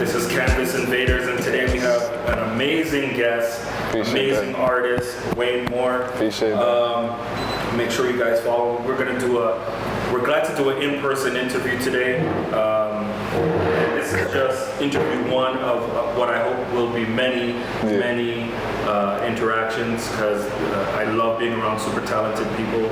This is Canvas Invaders, and today we have an amazing guest, amazing artist, Wayne Moore. Appreciate that. Make sure you guys follow. We're glad to do an in-person interview today. This is just interview one of what I hope will be many interactions, because I love being around super talented people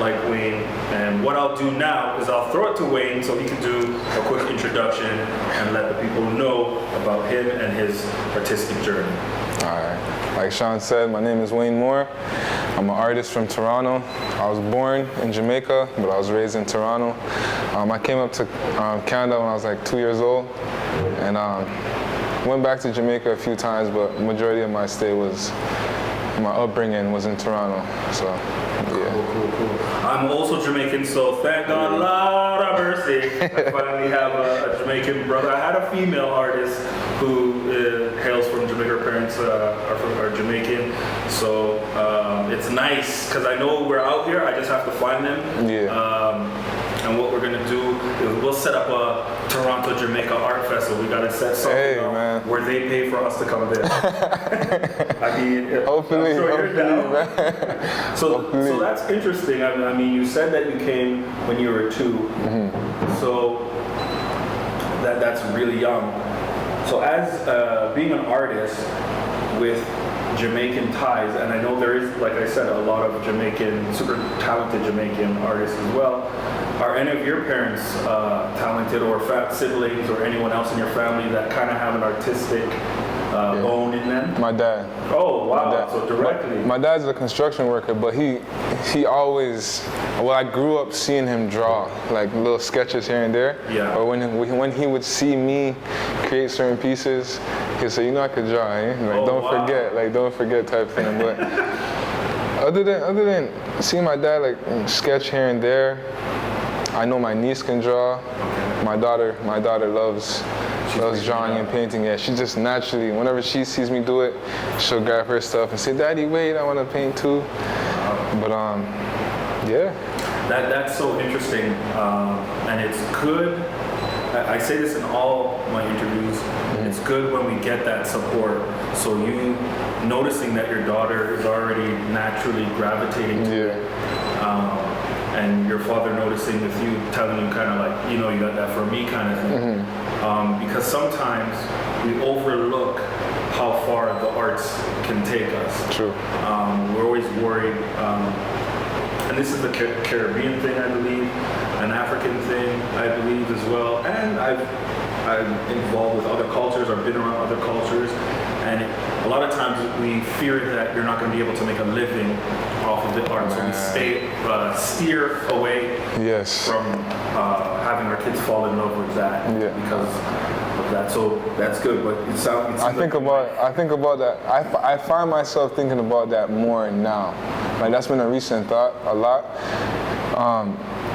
like Wayne. And what I'll do now is I'll throw it to Wayne so he can do a quick introduction and let the people know about him and his artistic journey. All right. Like Sean said, my name is Wayne Moore. I'm an artist from Toronto. I was born in Jamaica, but I was raised in Toronto. I came up to Canada when I was like 2 years old, and went back to Jamaica a few times, but the majority of my upbringing was in Toronto. So, yeah. Cool. I'm also Jamaican, so thank God, Lord of mercy, I finally have a Jamaican brother. I had a female artist who hails from Jamaica. Her parents are Jamaican, so it's nice because I know we're out here. I just have to find them. Yeah. And what we're gonna do is we'll set up a Toronto Jamaica Art Festival. We gotta set something up where they pay for us to come there. I mean, hopefully, I'm sure you're down. Man. So that's interesting. I mean, you said that you came when you were 2, so that's really young. So as being an artist with Jamaican ties, and I know there is, like I said, a lot of super talented Jamaican artists as well. Are any of your parents talented, or siblings, or anyone else in your family that kind of have an artistic bone in them? My dad. Oh, wow, so directly. My dad's a construction worker, but he always, I grew up seeing him draw, like little sketches here and there. Yeah. Or when he would see me create certain pieces, he'd say, I could draw, eh? Like, don't forget type thing. But other than seeing my dad like sketch here and there, I know my niece can draw. Okay. My daughter loves drawing and painting. Yeah, she just naturally, whenever she sees me do it, she'll grab her stuff and say, "Daddy, wait, I want to paint too." But yeah. That's so interesting, and it's good. I say this in all my interviews. It's good when we get that support. So you noticing that your daughter is already naturally gravitating to it. And your father noticing with you, telling you kind of like, you got that for me kind of thing. Because sometimes we overlook how far the arts can take us. True. We're always worried, and this is the Caribbean thing, I believe, an African thing, I believe as well. And I'm involved with other cultures, I've been around other cultures, and a lot of times we fear that you're not going to be able to make a living off of the art, so we steer away from having our kids fall in love with that because of that. So that's good, but I think about that. I find myself thinking about that more now. Like, that's been a recent thought a lot.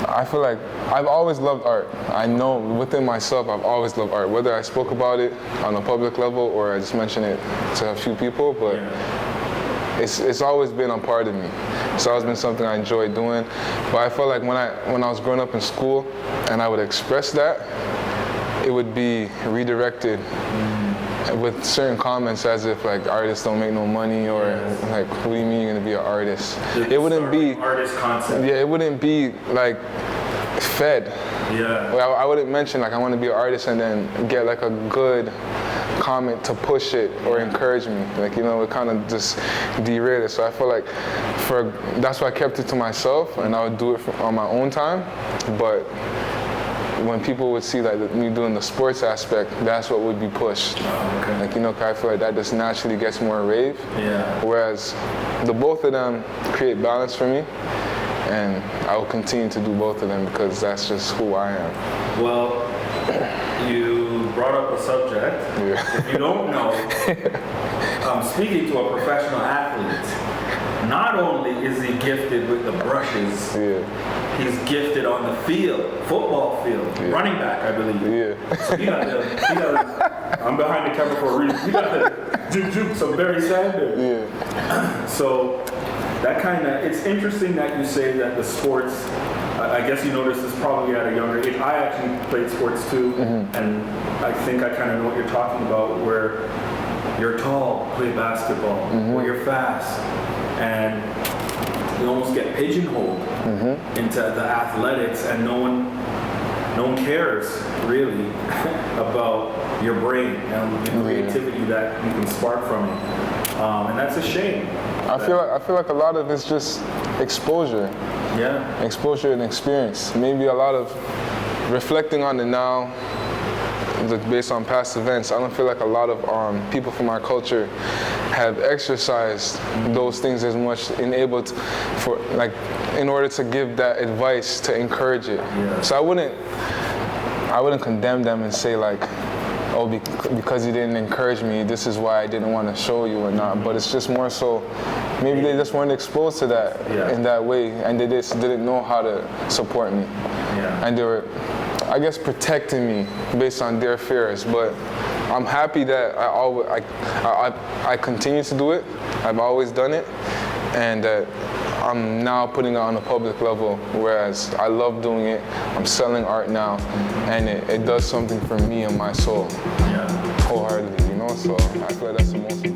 I feel like I've always loved art. I know within myself I've always loved art, whether I spoke about it on a public level or I just mentioned it to a few people, but it's always been a part of me. It's always been something I enjoy doing. But I felt like when I was growing up in school and I would express that, it would be redirected with certain comments as if like artists don't make no money, or like, what do you mean you're gonna be an artist? It wouldn't be artist concept. Yeah, it wouldn't be like fed. Yeah. I wouldn't mention like I want to be an artist and then get like a good comment to push it or encourage me. Like, it kind of just derailed it. So I feel like that's why I kept it to myself, and I would do it on my own time. But when people would see like me doing the sports aspect, that's what would be pushed. Like, I feel like that just naturally gets more rave. Yeah. Whereas the both of them create balance for me, and I will continue to do both of them because that's just who I am. Well, you brought up a subject. Yeah. If you don't know, I'm speaking to a professional athlete. Not only is he gifted with the brushes, he's gifted on the field, football field, running back, I believe. Yeah. So he got I'm behind the camera for a reason. He got the juke some Barry Sanders. Yeah. So that kind of, it's interesting that you say that the sports, I guess you noticed this probably at a younger age. I actually played sports too, and I think I kind of know what you're talking about, where you're tall, play basketball, or you're fast, and you almost get pigeonholed into the athletics, and no one cares really about your brain and the creativity that you can spark from it, and that's a shame. I feel like a lot of it's just exposure. Yeah. Exposure and experience. Maybe a lot of reflecting on it now, based on past events. I don't feel like a lot of people from our culture have exercised those things as much, in order to give that advice, to encourage it. Yeah. So I wouldn't condemn them and say like, oh, because you didn't encourage me, this is why I didn't want to show you or not. But it's just more so, maybe they just weren't exposed to that in that way, and they just didn't know how to support me. Yeah. And they were, I guess, protecting me based on their fears. But I'm happy that I continue to do it. I've always done it, and that I'm now putting it on a public level, whereas I love doing it. I'm selling art now, and it does something for me and my soul wholeheartedly, you know? So I feel like that's the most important.